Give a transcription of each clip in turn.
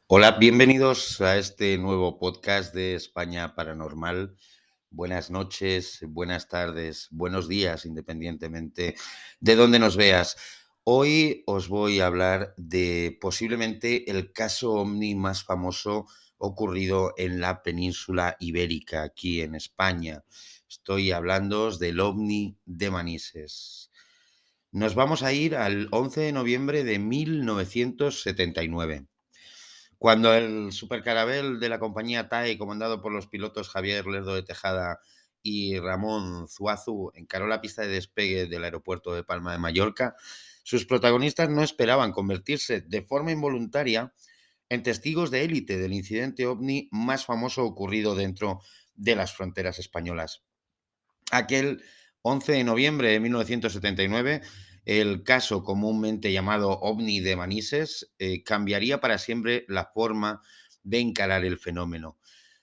Hola, bienvenidos a este nuevo podcast de España Paranormal. Buenas noches, buenas tardes, buenos días, independientemente de dónde nos veas. Hoy os voy a hablar de posiblemente el caso ovni más famoso ocurrido en la península ibérica, aquí en España. Estoy hablando del ovni de Manises. Nos vamos a ir al 11 de noviembre de 1979. Cuando el supercarabel de la compañía TAE, comandado por los pilotos Javier Lerdo de Tejada y Ramón Zuazu, encaró la pista de despegue del aeropuerto de Palma de Mallorca, sus protagonistas no esperaban convertirse de forma involuntaria en testigos de élite del incidente ovni más famoso ocurrido dentro de las fronteras españolas. Aquel 11 de noviembre de 1979, el caso comúnmente llamado OVNI de Manises cambiaría para siempre la forma de encarar el fenómeno,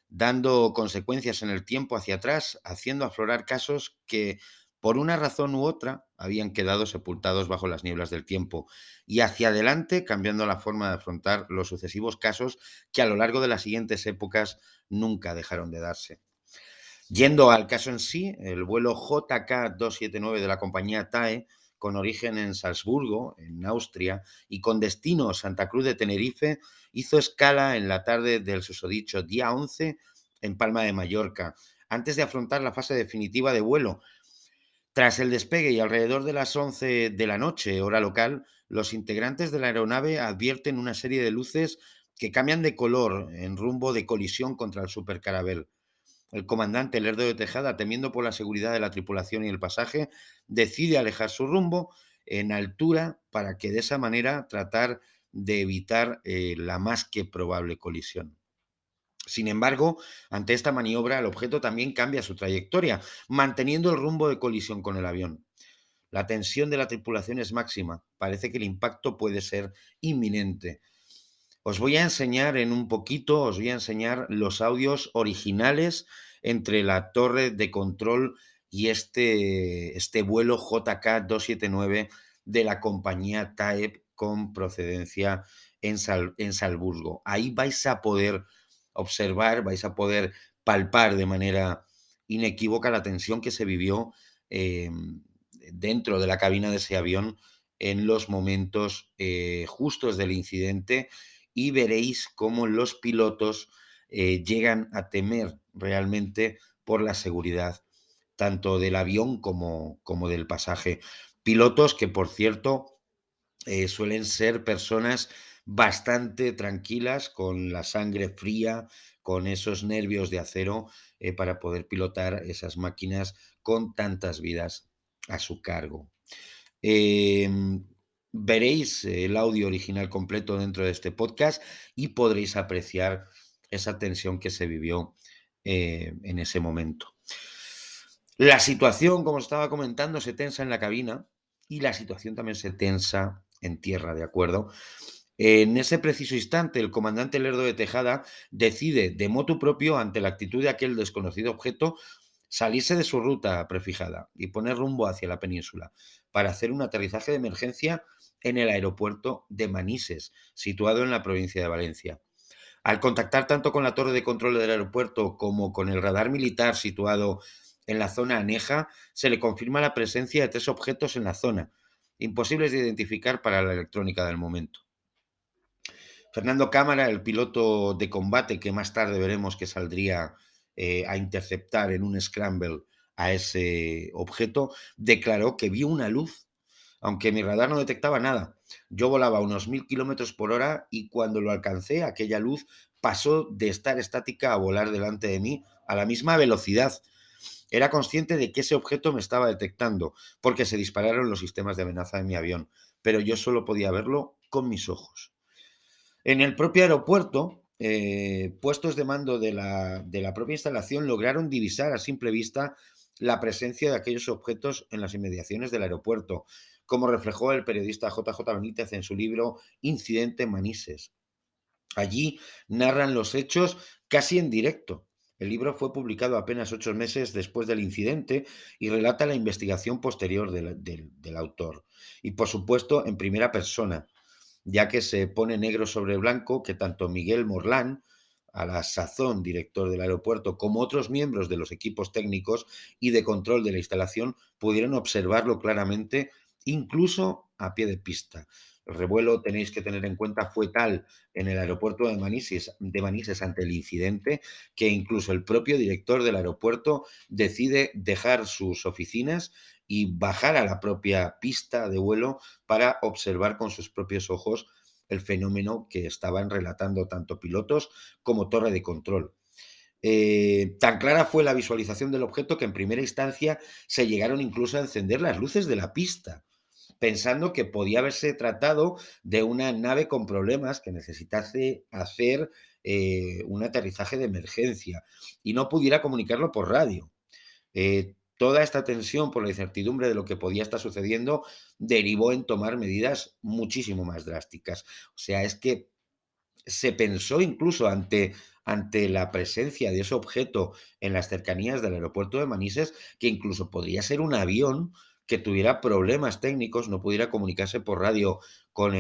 dando consecuencias en el tiempo hacia atrás, haciendo aflorar casos que, por una razón u otra, habían quedado sepultados bajo las nieblas del tiempo, y hacia adelante, cambiando la forma de afrontar los sucesivos casos que a lo largo de las siguientes épocas nunca dejaron de darse. Yendo al caso en sí, el vuelo JK-279 de la compañía TAE, con origen en Salzburgo, en Austria, y con destino Santa Cruz de Tenerife, hizo escala en la tarde del susodicho día 11 en Palma de Mallorca, antes de afrontar la fase definitiva de vuelo. Tras el despegue y alrededor de las 11 de la noche, hora local, los integrantes de la aeronave advierten una serie de luces que cambian de color en rumbo de colisión contra el supercarabel. El comandante Lerdo de Tejada, temiendo por la seguridad de la tripulación y el pasaje, decide alejar su rumbo en altura para que de esa manera tratar de evitar la más que probable colisión. Sin embargo, ante esta maniobra, el objeto también cambia su trayectoria, manteniendo el rumbo de colisión con el avión. La tensión de la tripulación es máxima. Parece que el impacto puede ser inminente. Os voy a enseñar en un poquito, os voy a enseñar los audios originales entre la torre de control y este vuelo JK-279 de la compañía TAEP con procedencia en Salzburgo. Ahí vais a poder observar, vais a poder palpar de manera inequívoca la tensión que se vivió eh, dentro de la cabina de ese avión en los momentos justos del incidente, y veréis cómo los pilotos llegan a temer realmente por la seguridad tanto del avión como del pasaje. Pilotos que, por cierto, suelen ser personas bastante tranquilas, con la sangre fría, con esos nervios de acero para poder pilotar esas máquinas con tantas vidas a su cargo. Em, Veréis el audio original completo dentro de este podcast y podréis apreciar esa tensión que se vivió en ese momento. La situación, como estaba comentando, se tensa en la cabina y la situación también se tensa en tierra, ¿de acuerdo? En ese preciso instante, el comandante Lerdo de Tejada decide, de motu propio, ante la actitud de aquel desconocido objeto, salirse de su ruta prefijada y poner rumbo hacia la península para hacer un aterrizaje de emergencia en el aeropuerto de Manises, situado en la provincia de Valencia. Al contactar tanto con la torre de control del aeropuerto como con el radar militar situado en la zona aneja, se le confirma la presencia de 3 objetos en la zona, imposibles de identificar para la electrónica del momento. Fernando Cámara, el piloto de combate que más tarde veremos que saldría a interceptar en un scramble a ese objeto, declaró que vio una luz, aunque mi radar no detectaba nada. Yo volaba a unos 1000 km/h y cuando lo alcancé, aquella luz pasó de estar estática a volar delante de mí a la misma velocidad. Era consciente de que ese objeto me estaba detectando, porque se dispararon los sistemas de amenaza de mi avión, pero yo solo podía verlo con mis ojos. En el propio aeropuerto, puestos de mando de la propia instalación lograron divisar a simple vista la presencia de aquellos objetos en las inmediaciones del aeropuerto, como reflejó el periodista JJ Benítez en su libro Incidente Manises. Allí narran los hechos casi en directo. El libro fue publicado apenas 8 meses después del incidente y relata la investigación posterior del autor. Y, por supuesto, en primera persona. ya que se pone negro sobre blanco que tanto Miguel Morlán, a la sazón director del aeropuerto, como otros miembros de los equipos técnicos y de control de la instalación pudieron observarlo claramente, incluso a pie de pista. El revuelo, tenéis que tener en cuenta, fue tal en el aeropuerto de Manises ante el incidente que incluso el propio director del aeropuerto decide dejar sus oficinas y bajar a la propia pista de vuelo para observar con sus propios ojos el fenómeno que estaban relatando tanto pilotos como torre de control. Tan clara fue la visualización del objeto que en primera instancia se llegaron incluso a encender las luces de la pista, pensando que podía haberse tratado de una nave con problemas que necesitase hacer un aterrizaje de emergencia y no pudiera comunicarlo por radio. Toda esta tensión por la incertidumbre de lo que podía estar sucediendo derivó en tomar medidas muchísimo más drásticas. O sea, es que se pensó incluso ante la presencia de ese objeto en las cercanías del aeropuerto de Manises, que incluso podría ser un avión que tuviera problemas técnicos, no pudiera comunicarse por radio con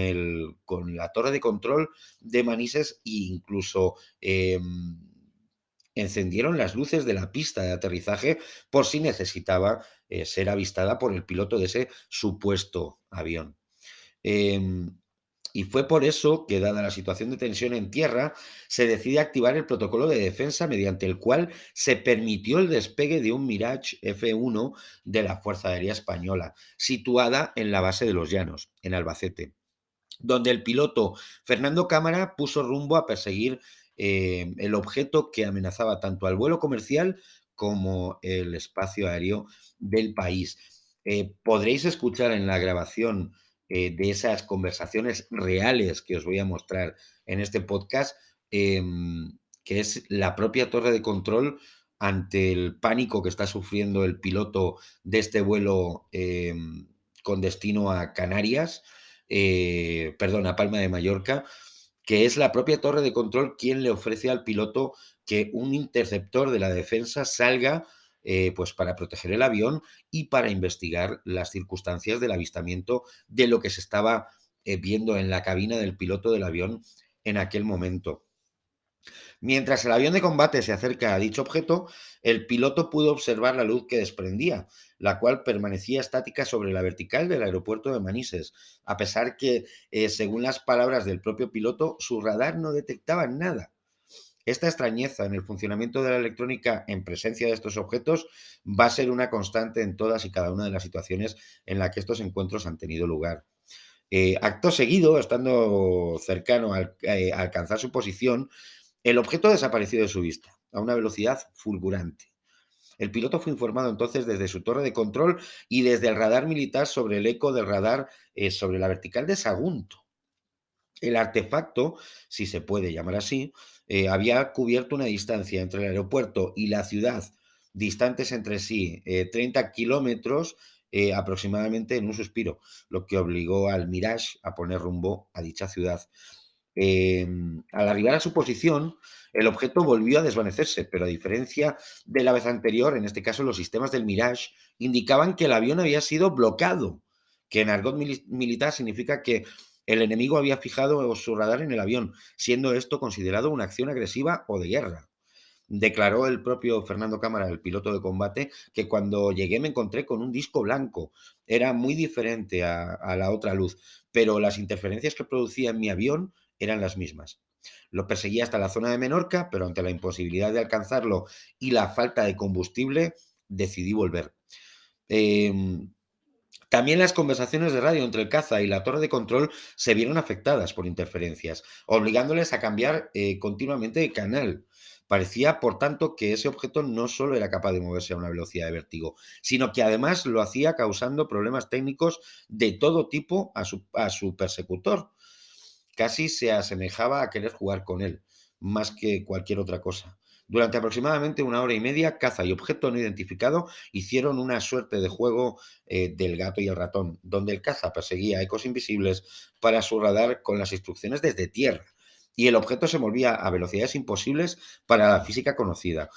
la torre de control de Manises e incluso encendieron las luces de la pista de aterrizaje por si necesitaba ser avistada por el piloto de ese supuesto avión. Em, y fue por eso que, dada la situación de tensión en tierra, se decide activar el protocolo de defensa mediante el cual se permitió el despegue de un Mirage F-1 de la Fuerza Aérea Española, situada en la base de los Llanos, en Albacete, donde el piloto Fernando Cámara puso rumbo a perseguir el objeto que amenazaba tanto al vuelo comercial como el espacio aéreo del país. Podréis escuchar en la grabación de esas conversaciones reales que os voy a mostrar en este podcast, que es la propia torre de control ante el pánico que está sufriendo el piloto de este vuelo con destino a Canarias, perdón, a Palma de Mallorca, que es la propia torre de control quien le ofrece al piloto que un interceptor de la defensa salga pues para proteger el avión y para investigar las circunstancias del avistamiento de lo que se estaba viendo en la cabina del piloto del avión en aquel momento. Mientras el avión de combate se acerca a dicho objeto, el piloto pudo observar la luz que desprendía, la cual permanecía estática sobre la vertical del aeropuerto de Manises, a pesar que, según las palabras del propio piloto, su radar no detectaba nada. Esta extrañeza en el funcionamiento de la electrónica en presencia de estos objetos va a ser una constante en todas y cada una de las situaciones en las que estos encuentros han tenido lugar. Acto seguido, estando cercano a alcanzar su posición, el objeto desapareció de su vista a una velocidad fulgurante. El piloto fue informado entonces desde su torre de control y desde el radar militar sobre el eco del radar sobre la vertical de Sagunto. El artefacto, si se puede llamar así, había cubierto una distancia entre el aeropuerto y la ciudad, distantes entre sí 30 kilómetros aproximadamente en un suspiro, lo que obligó al Mirage a poner rumbo a dicha ciudad. Al arribar a su posición, el objeto volvió a desvanecerse, pero a diferencia de la vez anterior, en este caso los sistemas del Mirage indicaban que el avión había sido bloqueado, que en argot militar significa que el enemigo había fijado su radar en el avión, siendo esto considerado una acción agresiva o de guerra. Declaró el propio Fernando Cámara, el piloto de combate, que cuando llegué me encontré con un disco blanco. Era muy diferente a la otra luz, pero las interferencias que producía en mi avión eran las mismas. Lo perseguí hasta la zona de Menorca, pero ante la imposibilidad de alcanzarlo y la falta de combustible, decidí volver. Eh, También las conversaciones de radio entre el caza y la torre de control se vieron afectadas por interferencias, obligándoles a cambiar continuamente de canal. Parecía, por tanto, que ese objeto no solo era capaz de moverse a una velocidad de vértigo, sino que además lo hacía causando problemas técnicos de todo tipo a su persecutor. Casi se asemejaba a querer jugar con él, más que cualquier otra cosa. Durante aproximadamente una hora y media, caza y objeto no identificado hicieron una suerte de juego del gato y el ratón, donde el caza perseguía ecos invisibles para su radar con las instrucciones desde tierra, y el objeto se movía a velocidades imposibles para la física conocida.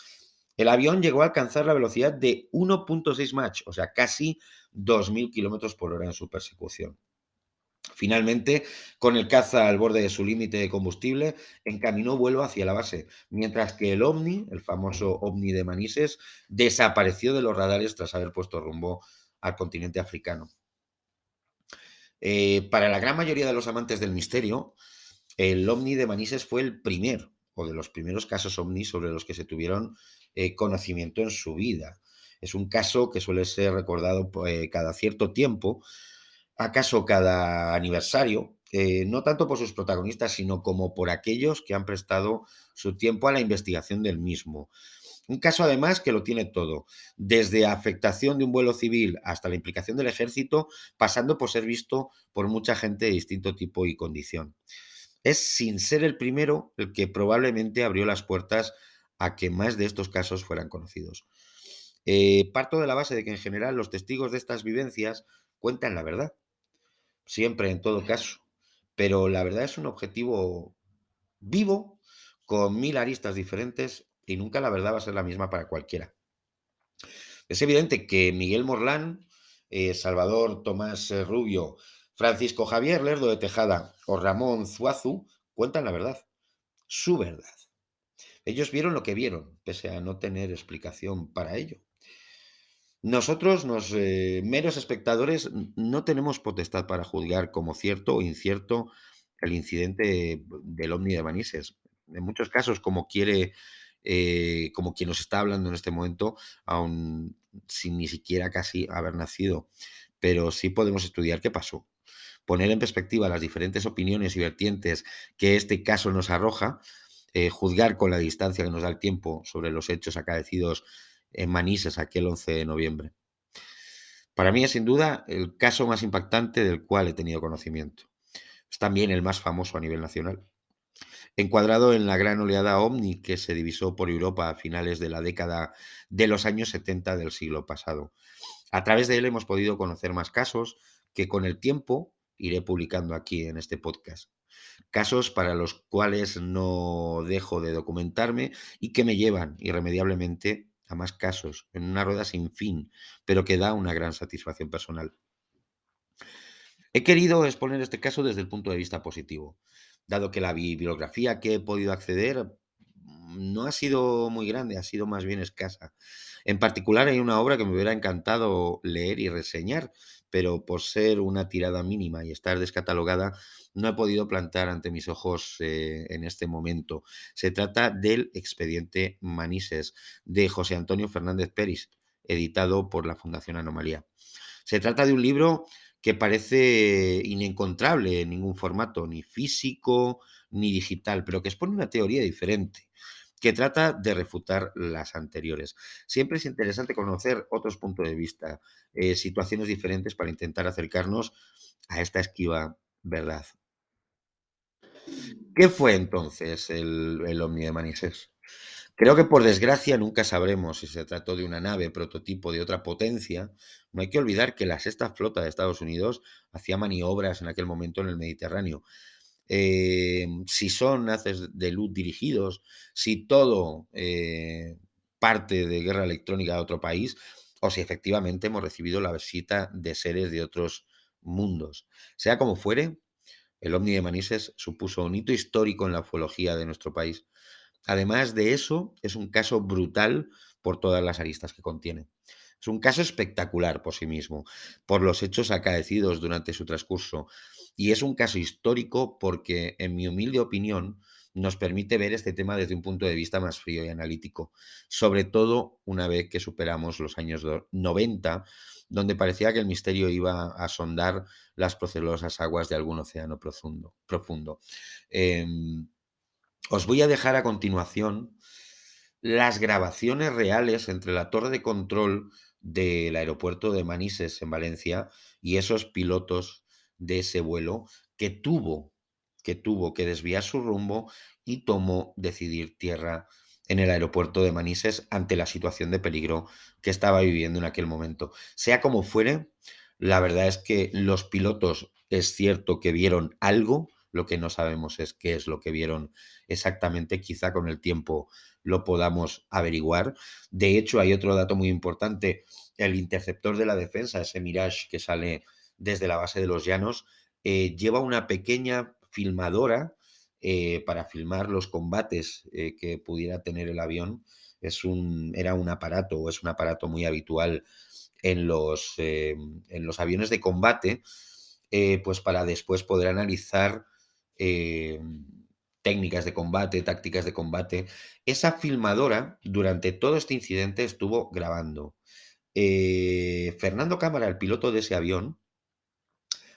El avión llegó a alcanzar la velocidad de 1.6 Mach, o sea, casi 2.000 kilómetros por hora en su persecución. Finalmente, con el caza al borde de su límite de combustible, encaminó vuelo hacia la base, mientras que el Ovni, el famoso Ovni de Manises, desapareció de los radares tras haber puesto rumbo al continente africano. Para la gran mayoría de los amantes del misterio, el Ovni de Manises fue el primer o de los primeros casos ovni sobre los que se tuvieron conocimiento en su vida. Es un caso que suele ser recordado cada cierto tiempo, acaso cada aniversario, no tanto por sus protagonistas, sino como por aquellos que han prestado su tiempo a la investigación del mismo. Un caso además que lo tiene todo, desde afectación de un vuelo civil hasta la implicación del ejército, pasando por ser visto por mucha gente de distinto tipo y condición. Es, sin ser el primero, el que probablemente abrió las puertas a que más de estos casos fueran conocidos. Parto de la base de que en general los testigos de estas vivencias cuentan la verdad, siempre en todo caso, pero la verdad es un objetivo vivo, con mil aristas diferentes y nunca la verdad va a ser la misma para cualquiera. Es evidente que Miguel Morlán, Salvador Tomás Rubio, Francisco Javier Lerdo de Tejada o Ramón Zuazu cuentan la verdad, su verdad. Ellos vieron lo que vieron, pese a no tener explicación para ello. Nosotros, los meros espectadores, no tenemos potestad para juzgar como cierto o incierto el incidente del Ovni de Manises. En muchos casos, como quien nos está hablando en este momento, aún sin ni siquiera casi haber nacido. Pero sí podemos estudiar qué pasó, poner en perspectiva las diferentes opiniones y vertientes que este caso nos arroja, juzgar con la distancia que nos da el tiempo sobre los hechos acaecidos en Manises aquel 11 de noviembre. Para mí es sin duda el caso más impactante del cual he tenido conocimiento. Es también el más famoso a nivel nacional. Encuadrado en la gran oleada ovni que se divisó por Europa a finales de la década de los años 70 del siglo pasado. A través de él hemos podido conocer más casos que con el tiempo iré publicando aquí en este podcast. Casos para los cuales no dejo de documentarme y que me llevan irremediablemente a más casos, en una rueda sin fin, pero que da una gran satisfacción personal. He querido exponer este caso desde el punto de vista positivo, dado que la bibliografía que he podido acceder no ha sido muy grande, ha sido más bien escasa. En particular, hay una obra que me hubiera encantado leer y reseñar, pero por ser una tirada mínima y estar descatalogada, no he podido plantar ante mis ojos en este momento. Se trata del Expediente Manises, de José Antonio Fernández Peris, editado por la Fundación Anomalía. Se trata de un libro que parece inencontrable en ningún formato, ni físico ni digital, pero que expone una teoría diferente, que trata de refutar las anteriores. Siempre es interesante conocer otros puntos de vista, situaciones diferentes para intentar acercarnos a esta esquiva verdad. ¿Qué fue entonces el Omni de Manises? Creo que por desgracia nunca sabremos si se trató de una nave prototipo de otra potencia. No hay que olvidar que la sexta flota de Estados Unidos hacía maniobras en aquel momento en el Mediterráneo. Si son haces de luz dirigidos, si todo parte de guerra electrónica de otro país, o si efectivamente hemos recibido la visita de seres de otros mundos. Sea como fuere, el Ovni de Manises supuso un hito histórico en la ufología de nuestro país. Además de eso, es un caso brutal por todas las aristas que contiene. Es un caso espectacular por sí mismo, por los hechos acaecidos durante su transcurso. Y es un caso histórico porque, en mi humilde opinión, nos permite ver este tema desde un punto de vista más frío y analítico, sobre todo una vez que superamos los años 90, donde parecía que el misterio iba a sondar las procelosas aguas de algún océano profundo. Em, Os voy a dejar a continuación las grabaciones reales entre la torre de control del aeropuerto de Manises en Valencia y esos pilotos de ese vuelo que tuvo que desviar su rumbo y tomó decidir tierra en el aeropuerto de Manises ante la situación de peligro que estaba viviendo en aquel momento. Sea como fuere, la verdad es que los pilotos es cierto que vieron algo, lo que no sabemos es qué es lo que vieron exactamente, quizá con el tiempo lo podamos averiguar. De hecho, hay otro dato muy importante, el interceptor de la defensa, ese Mirage que sale desde la base de los Llanos, lleva una pequeña filmadora para filmar los combates que pudiera tener el avión. Era un aparato, o es un aparato muy habitual en los aviones de combate, pues para después poder analizar eh, técnicas de combate, tácticas de combate. Esa filmadora, durante todo este incidente, estuvo grabando. Fernando Cámara, el piloto de ese avión,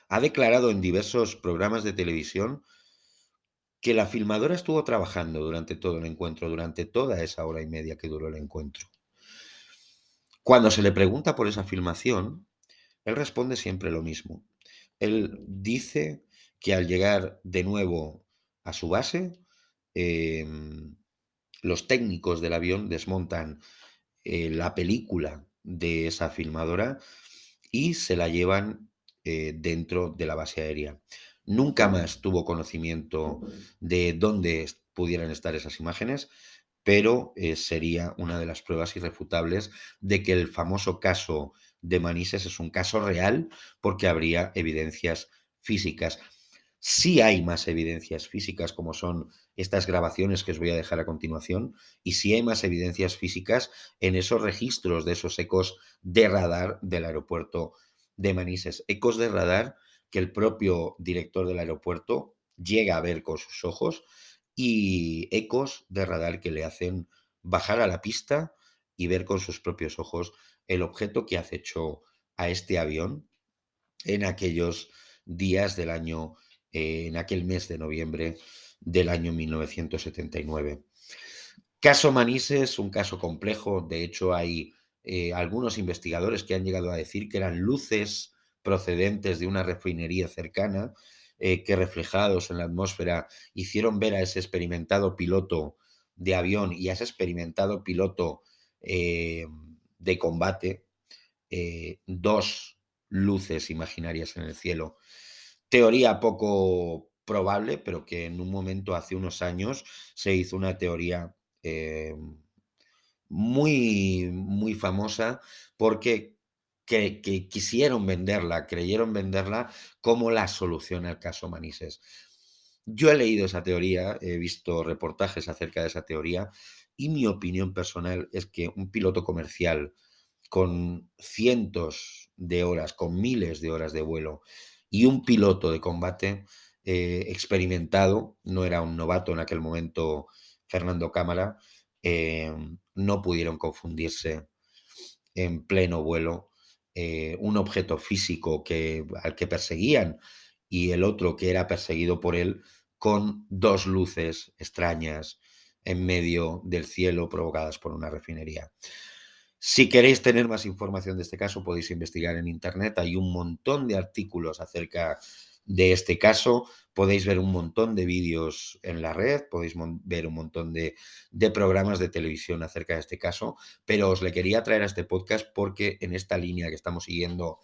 ha declarado en diversos programas de televisión que la filmadora estuvo trabajando durante todo el encuentro, durante toda esa hora y media que duró el encuentro. Cuando se le pregunta por esa filmación, él responde siempre lo mismo. Él dice que al llegar de nuevo a su base, em, los técnicos del avión desmontan la película de esa filmadora y se la llevan dentro de la base aérea. Nunca más tuvo conocimiento de dónde pudieran estar esas imágenes, pero sería una de las pruebas irrefutables de que el famoso caso de Manises es un caso real, porque habría evidencias físicas. Sí hay más evidencias físicas, como son estas grabaciones que os voy a dejar a continuación, y sí hay más evidencias físicas en esos registros de esos ecos de radar del aeropuerto de Manises. Ecos de radar que el propio director del aeropuerto llega a ver con sus ojos, y ecos de radar que le hacen bajar a la pista y ver con sus propios ojos el objeto que acechó a este avión en aquellos días del año, en aquel mes de noviembre del año 1979. Caso Manises, un caso complejo. De hecho, hay algunos investigadores que han llegado a decir que eran luces procedentes de una refinería cercana, que reflejados en la atmósfera hicieron ver a ese experimentado piloto de avión y a ese experimentado piloto eh, de combate, dos luces imaginarias en el cielo. Teoría poco probable, pero que en un momento, hace unos años, se hizo una teoría eh, muy famosa, porque que quisieron venderla, creyeron venderla como la solución al caso Manises. Yo he leído esa teoría, he visto reportajes acerca de esa teoría, y mi opinión personal es que un piloto comercial con cientos de horas, con miles de horas de vuelo, y un piloto de combate experimentado, no era un novato en aquel momento Fernando Cámara, eh, no pudieron confundirse en pleno vuelo. Un objeto físico al que perseguían, y el otro que era perseguido por él, con dos luces extrañas en medio del cielo provocadas por una refinería. Si queréis tener más información de este caso, podéis investigar en internet. Hay un montón de artículos acerca de este caso. Podéis ver un montón de vídeos en la red, podéis ver un montón de programas de televisión acerca de este caso, pero os le quería traer a este podcast porque en esta línea que estamos siguiendo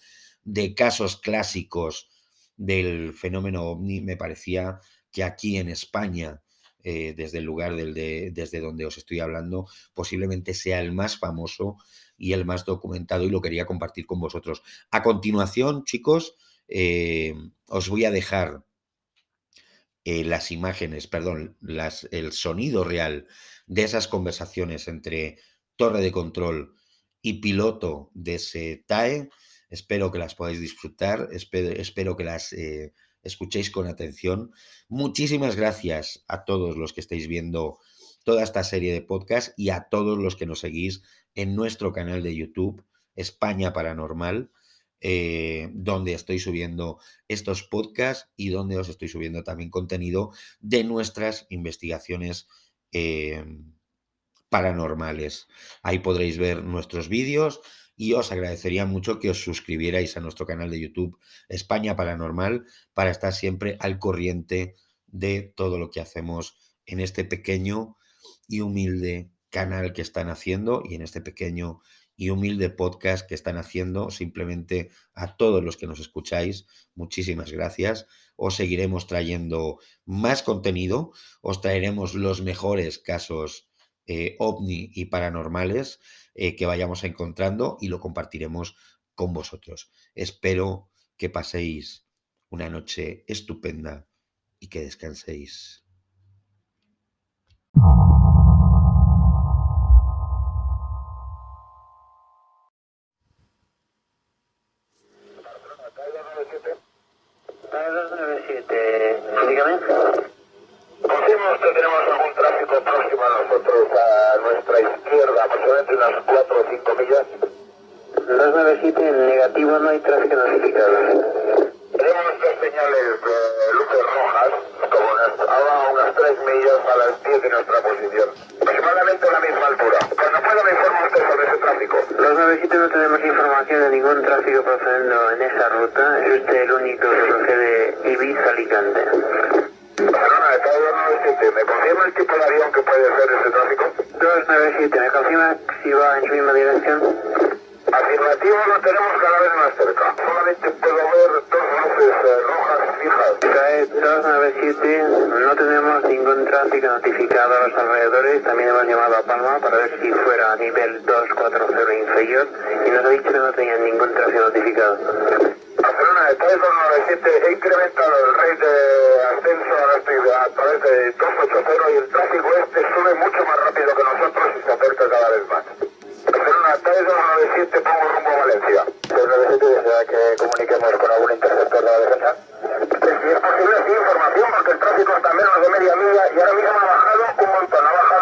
de casos clásicos del fenómeno ovni, me parecía que aquí en España, desde el lugar desde donde os estoy hablando, posiblemente sea el más famoso y el más documentado, y lo quería compartir con vosotros. A continuación, chicos, os voy a dejar las imágenes, perdón, el sonido real de esas conversaciones entre torre de control y piloto de ese TAE. Espero que las podáis disfrutar, espero que las escuchéis con atención. Muchísimas gracias a todos los que estáis viendo toda esta serie de podcasts, y a todos los que nos seguís en nuestro canal de YouTube, España Paranormal, donde estoy subiendo estos podcasts y donde os estoy subiendo también contenido de nuestras investigaciones eh, paranormales. Ahí podréis ver nuestros vídeos, y os agradecería mucho que os suscribierais a nuestro canal de YouTube España Paranormal, para estar siempre al corriente de todo lo que hacemos en este pequeño y humilde canal que están haciendo, y en este pequeño y humilde podcast que están haciendo. Simplemente, a todos los que nos escucháis, muchísimas gracias. Os seguiremos trayendo más contenido, os traeremos los mejores casos ovni y paranormales que vayamos encontrando, y lo compartiremos con vosotros. Espero que paséis una noche estupenda y que descanséis. Dígame. Confirmo que tenemos algún tráfico próximo a nosotros, a nuestra izquierda, aproximadamente unas 4 o 5 millas. 297, en negativo, no hay tráfico notificado. Tenemos dos señales de luces rojas, como ahora unas 3 millas a las 10 de nuestra posición. Aproximadamente a la misma altura. Cuando pueda me informa usted sobre ese tráfico. 297 no tenemos información de ningún tráfico procediendo en esa ruta. Es usted el único que procede Ibiza-Alicante. Barcelona, de todo 297, ¿me confirma el tipo de avión que puede ser ese tráfico? 297, ¿me confirma si va en su misma dirección? Afirmativo, lo tenemos cada vez más cerca. Solamente puedo ver dos luces rojas fijas. CAE 297, no tenemos ningún tráfico notificado a los alrededores. También hemos llamado a Palma para ver si fuera a nivel 240 inferior y nos ha dicho que no tenían ningún tráfico notificado. Barcelona, de 297, he incrementado el rate de ascenso, ahora estoy a través de 280 y el tráfico este sube mucho más rápido que nosotros y se acerca cada vez más. Barcelona, TAE 297, pongo rumbo a Valencia. 297, ¿desea que comuniquemos con algún interceptor de la defensa? Si es posible, sí, información, porque el tráfico está a menos de media milla y ahora mismo ha bajado un montón, ha bajado